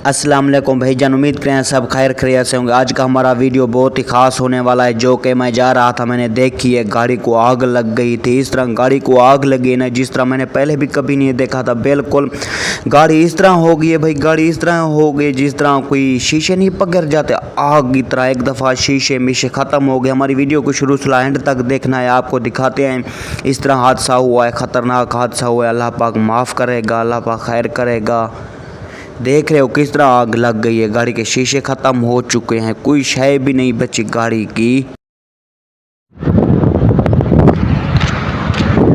अस्सलाम वालेकुम भाईजान, उम्मीद करें सब खैर खैरियत से होंगे। आज का हमारा वीडियो बहुत ही ख़ास होने वाला है। जो कि मैं जा रहा था, मैंने देखी है गाड़ी को आग लग गई थी। इस तरह गाड़ी को आग लगी ना, जिस तरह मैंने पहले भी कभी नहीं देखा था। बिल्कुल गाड़ी इस तरह हो गई है भाई, गाड़ी इस तरह हो गई जिस तरह कोई शीशे नहीं पकड़ जाते, आग की तरह एक दफ़ा शीशे मीशे ख़त्म हो गए। हमारी वीडियो को शुरू से एंड तक देखना है, आपको दिखाते हैं इस तरह हादसा हुआ है, ख़तरनाक हादसा हुआ है। अल्लाह पाक माफ़ करेगा, अल्लाह पाक खैर करेगा। देख रहे हो किस तरह आग लग गई है, गाड़ी के शीशे ख़त्म हो चुके हैं, कोई शय भी नहीं बची गाड़ी की।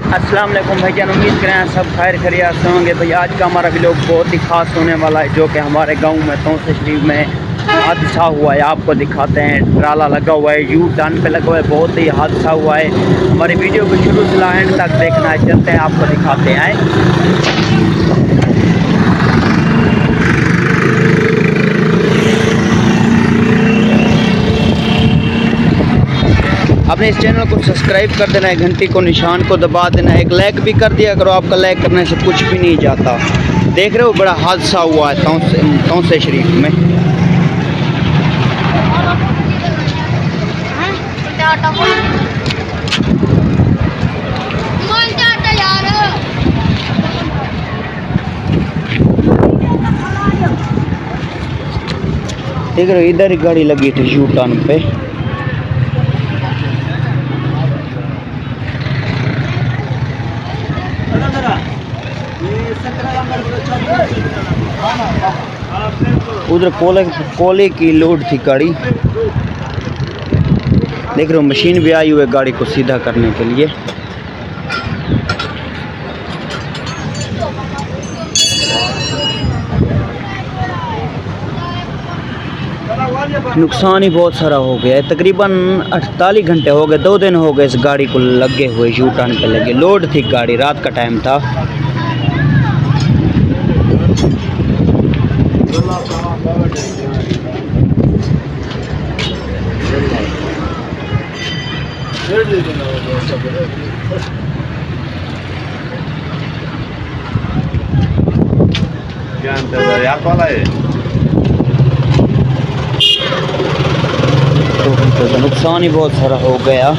अस्सलाम वालेकुम भाईजान, उम्मीद करें सब खैर खैरियत से होंगे। भाई आज का हमारा व्लॉग बहुत ही ख़ास होने वाला है। जो कि हमारे गांव में तौसे शरीफ में हादसा हुआ है, आपको दिखाते हैं। ट्राला लगा हुआ है, यू टर्न पे लगा हुआ है, बहुत ही हादसा हुआ है। हमारी वीडियो को शुरू से एंड तक देखना है, चलते हैं आपको दिखाते हैं। आपने इस चैनल को सब्सक्राइब कर देना है, घंटी को निशान को दबा देना है, एक लाइक भी कर दिया करो। आपका लाइक करने से कुछ भी नहीं जाता। देख रहे हो बड़ा हादसा हुआ है तौसे शरीफ में। देख रहे हो इधर ही गाड़ी लगी थी यू टर्न पे। उधर कोले की लोड थी गाड़ी। देख रहे हो मशीन भी आई हुई है गाड़ी को सीधा करने के लिए। नुकसान ही बहुत सारा हो गया है। तकरीबन 48 घंटे हो गए, 2 दिन हो गए इस गाड़ी को लगे हुए, यू टर्न पे लगे। लोड थी गाड़ी, रात का टाइम था। तो नुकसान ही बहुत सारा हो गया।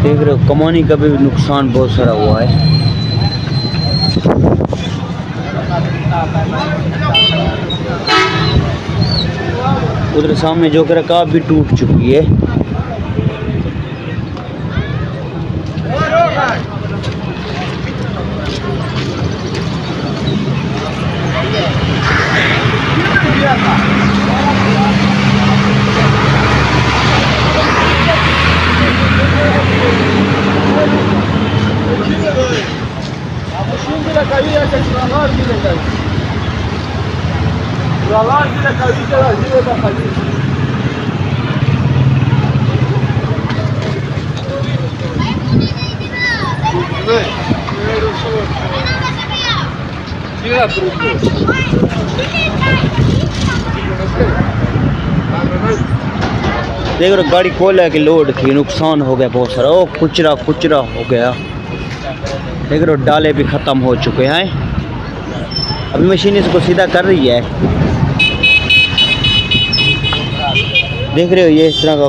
देख रहे हो कमानी का भी नुकसान बहुत सारा हुआ है। उधर सामने जो कि रकाब भी टूट चुकी है। देख रहे गाड़ी कोयला की लोड थी, नुकसान हो गया बहुत सारा। ओ कुचरा कुचरा हो गया। देख रहे हो डाले भी ख़त्म हो चुके हैं। अभी मशीन इसको सीधा कर रही है। देख रहे हो ये इस तरह का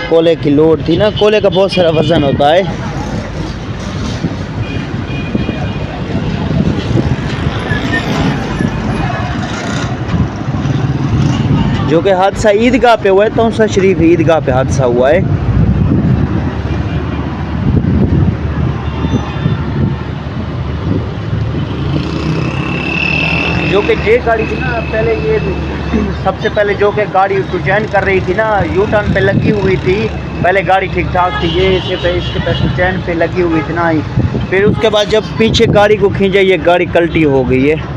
कोले की लोड थी ना। कोले का बहुत सारा वजन होता है। जो कि हादसा ईदगाह पे हुआ है, तौसा शरीफ ईदगाह पे हादसा हुआ है। जो कि ये गाड़ी थी ना, पहले ये सबसे पहले जो कि गाड़ी चैन कर रही थी ना, यू टर्न पे लगी हुई थी। पहले गाड़ी ठीक ठाक थी, ये इसके पे चैन पे लगी हुई थी ना। फिर उसके बाद जब पीछे गाड़ी को खींचा, ये गाड़ी कल्टी हो गई है।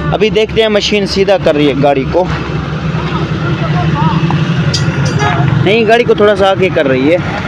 अभी देखते हैं, मशीन सीधा कर रही है गाड़ी को। नहीं, गाड़ी को थोड़ा सा आगे कर रही है।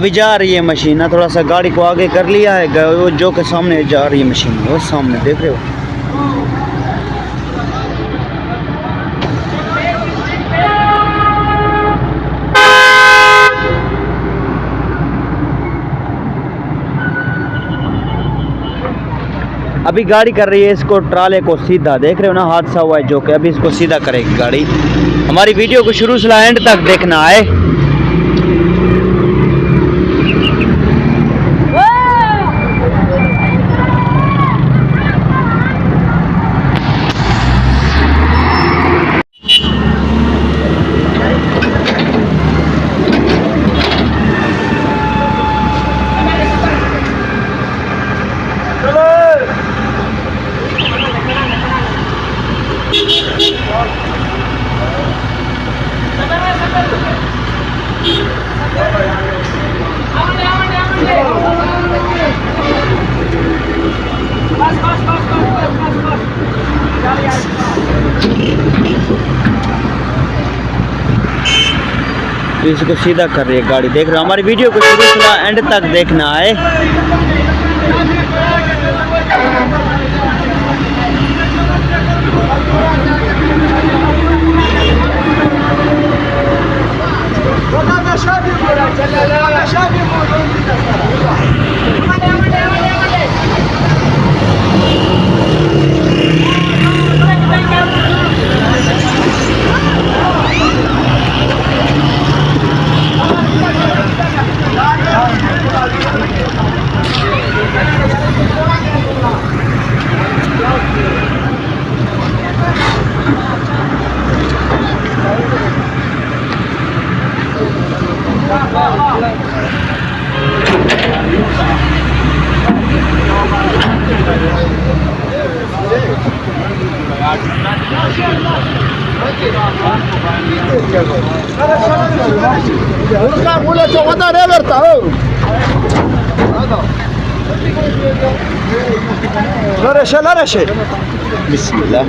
अभी जा रही है मशीन ना, थोड़ा सा गाड़ी को आगे कर लिया है, वो जो के सामने जा रही है मशीन, वो सामने देख रहे हो। अभी गाड़ी कर रही है इसको, ट्राले को सीधा, देख रहे हो ना, हादसा हुआ है जो कि अभी इसको सीधा करेगी गाड़ी। हमारी वीडियो को शुरू से एंड तक देखना है। तो इसको सीधा कर रही है गाड़ी, देख रहे हो। हमारी वीडियो को शुरू से एंड तक देखना है। बिस्मिल्लाह।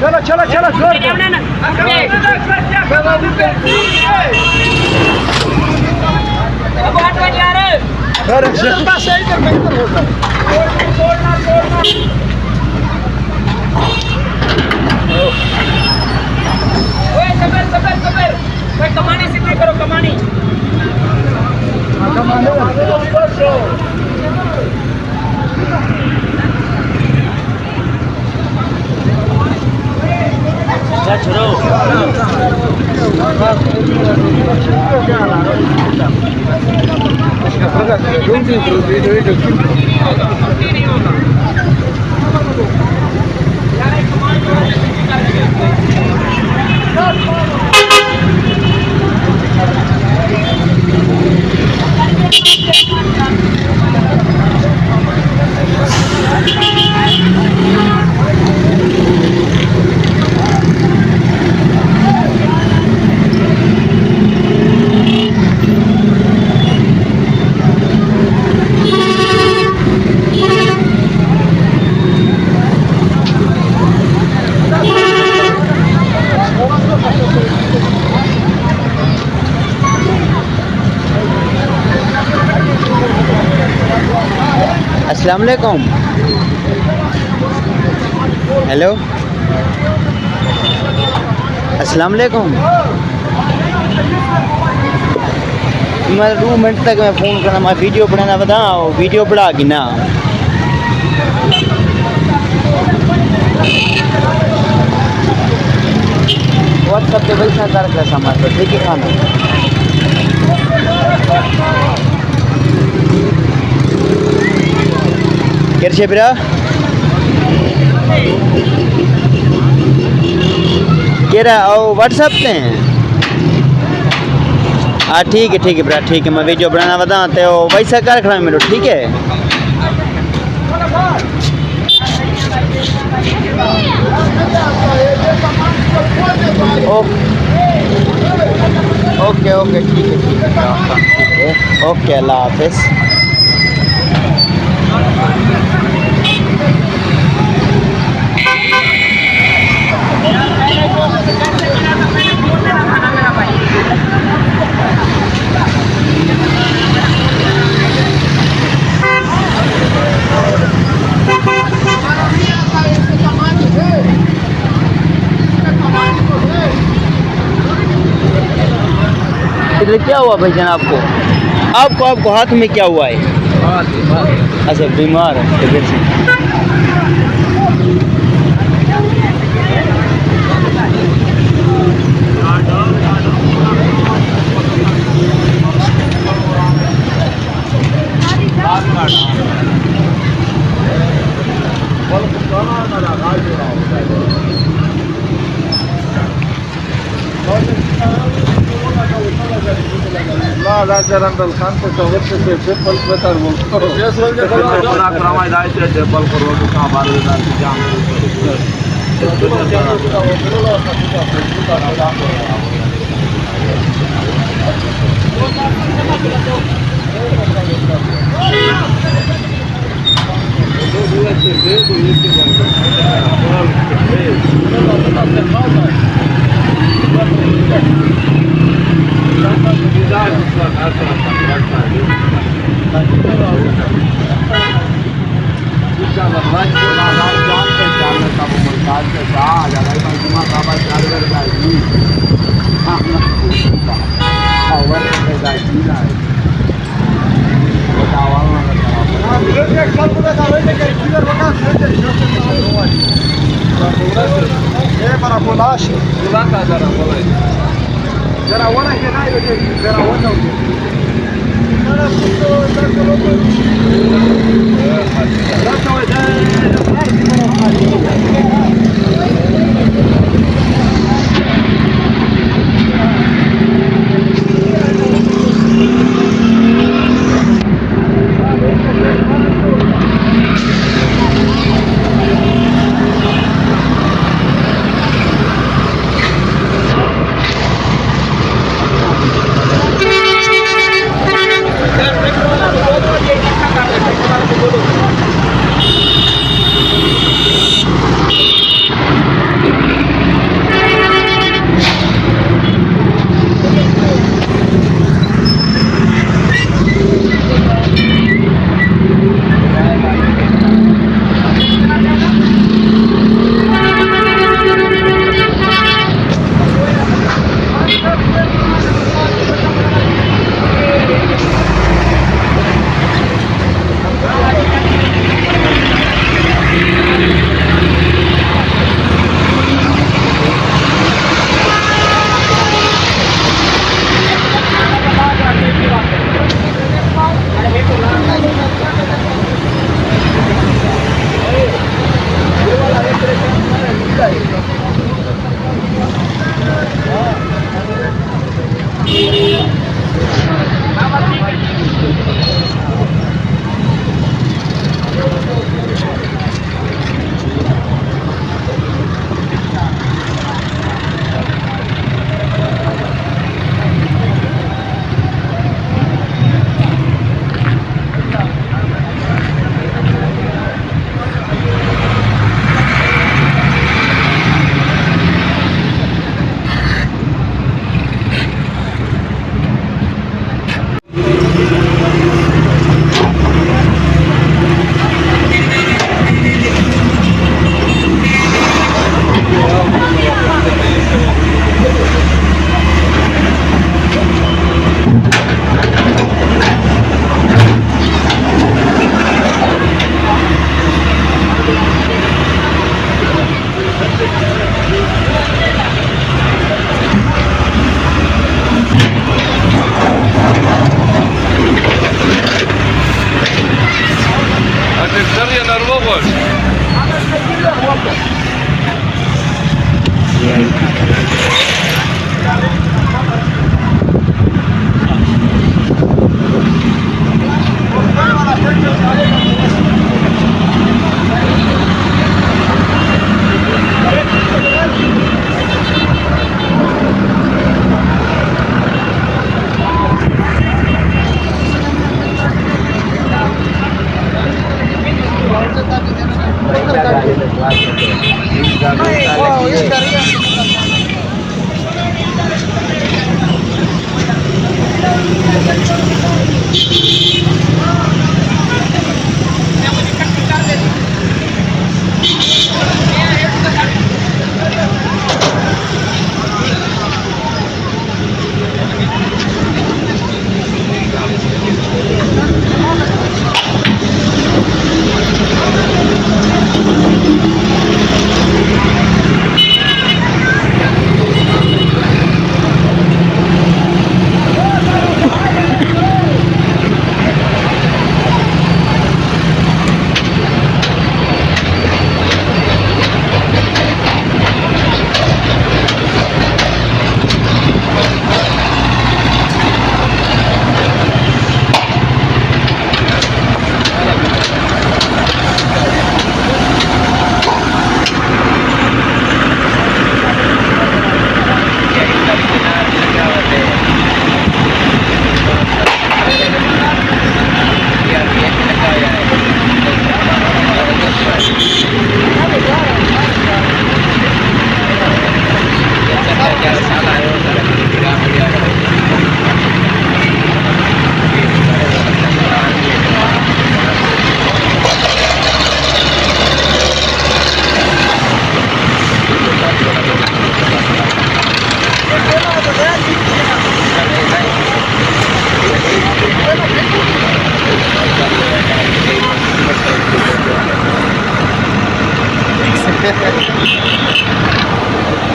चलो चलो चलो कमानी सीधी करो, कमानी अस्सलाम वालेकुम। हेलो, अस्सलाम वालेकुम। मैं 2 मिनट तक मैं फ़ोन करना, मैं वीडियो बनाना बता, वीडियो बढ़ागी ना। व्हाट्सएप पे पैसा कर समाज पर, ठीक है खाना। कैसे बिरा केरा ओ व्हाट्सएप पे हैं? हाँ ठीक है बिरा, ठीक है। मैं वीडियो बनाना बताते हो वैसा कर खड़ा मेरे, ठीक है। ओके ओके ठीक है ओके अल्लाह हाफिज़। इधर क्या हुआ भाईजान आपको? आपको हाथ में क्या हुआ है? अच्छा बीमार है तबीयत से।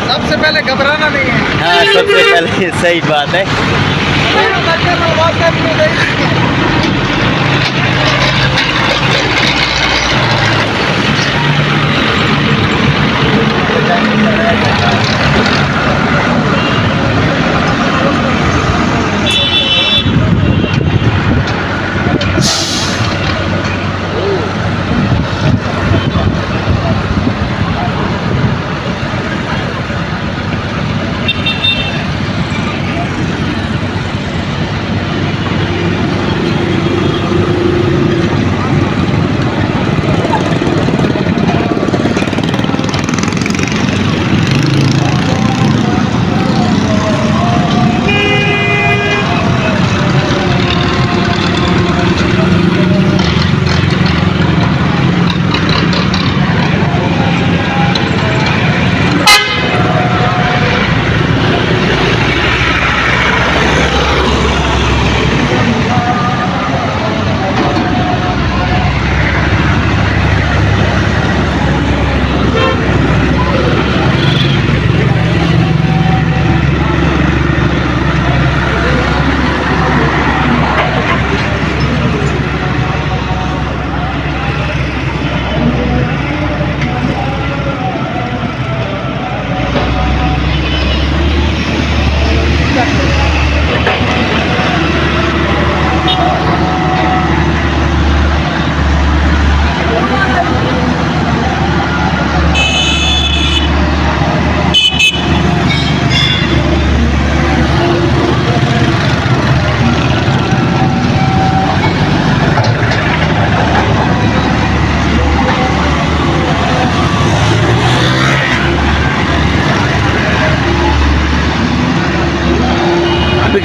सबसे पहले घबराना नहीं है। हाँ, सबसे पहले सही बात है।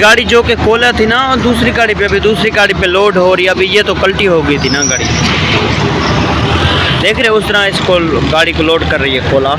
गाड़ी जो कि खोला थी ना दूसरी गाड़ी पे, अभी दूसरी गाड़ी पे लोड हो रही है। अभी ये तो पलटी हो गई थी ना गाड़ी, देख रहे हो उस तरह इसको गाड़ी को लोड कर रही है खोला।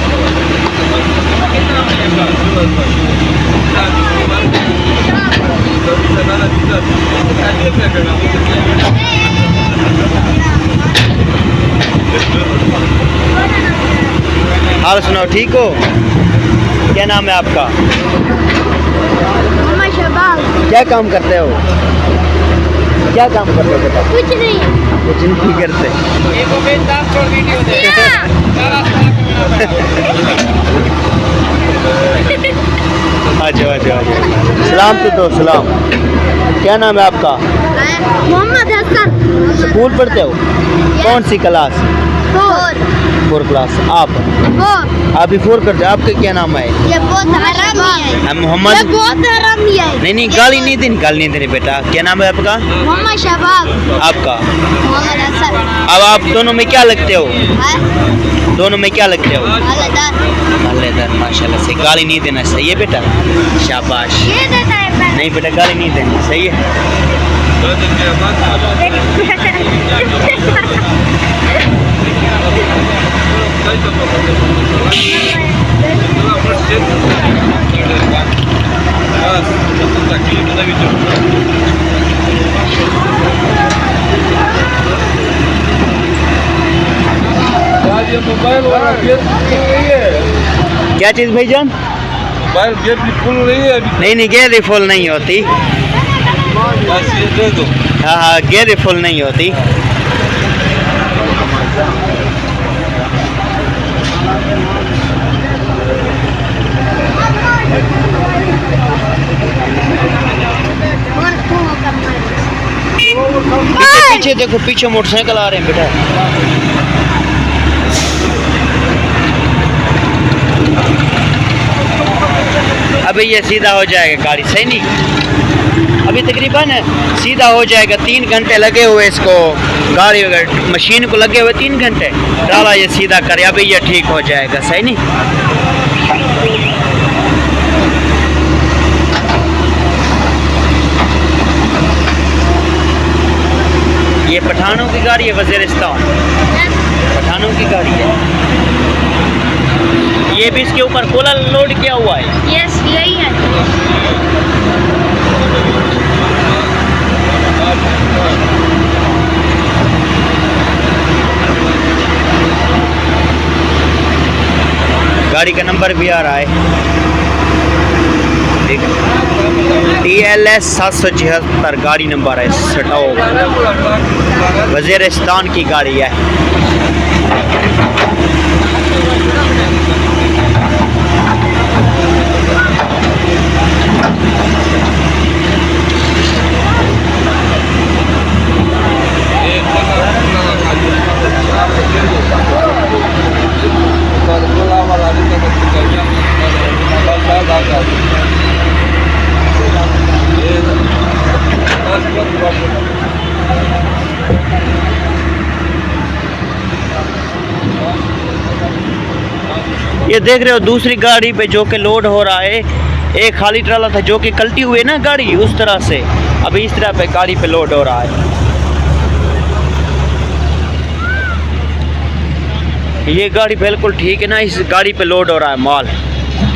Gracias. हाल सुनाओ, ठीक हो? क्या नाम है आपका? क्या काम करते हो? क्या काम करते हो बेटा? कुछ नहीं। कुछ नहीं करते। अच्छा। सलाम तो दो, सलाम। क्या नाम है आपका? मोहम्मद हसन। स्कूल पढ़ते हो? कौन सी क्लास? 4 क्लास। आप अभी 4 करते हो? आपका क्या नाम है? ये बहुत हरामी है। मोहम्मद। ये बहुत हरामी है। नहीं गाली नहीं देनी बेटा। क्या नाम है आपका? मोहम्मद शबाब। आपका? मोहम्मद हसन। अब आप दोनों में क्या लगते हो? दोनों में क्या लगते हो? मालेदार। माशाल्लाह से। गाली नहीं देना, सही है बेटा? शाबाश। ये देता है पैसे। नहीं बेटा, गाली नहीं देनी, सही है? मोबाइल वाला गेट खुल रही है। क्या चीज़ भाईजान? मोबाइल गेट भी खुल रही है अभी। नहीं गेयर फुल नहीं होती। बस ये दे दो। हाँ गेयर फुल नहीं होती। पीछे देखो, पीछे मोटरसाइकिल आ रहे हैं बेटा। अभी ये सीधा हो जाएगा गाड़ी, सही नहीं? अभी तकरीबन सीधा हो जाएगा। 3 घंटे लगे हुए इसको, गाड़ी मशीन को लगे हुए 3 घंटे। डाला ये सीधा करे, अभी ये ठीक हो जाएगा, सही नहीं? ये पठानों की गाड़ी है, वज़ीरिस्तान पठानों की गाड़ी है। ये भी इसके ऊपर कोला लोड किया हुआ है। यस, यही है। गाड़ी का नंबर भी आ रहा है, TLS 776 गाड़ी नंबर है। स्टॉक वज़ीरिस्तान की गाड़ी है। ये देख रहे हो दूसरी गाड़ी पे जो कि लोड हो रहा है। एक खाली ट्राला था जो कि कल्टी हुई ना गाड़ी, उस तरह से अभी इस तरह पे गाड़ी पे लोड हो रहा है। ये गाड़ी बिल्कुल ठीक है ना, इस गाड़ी पे लोड हो रहा है माल।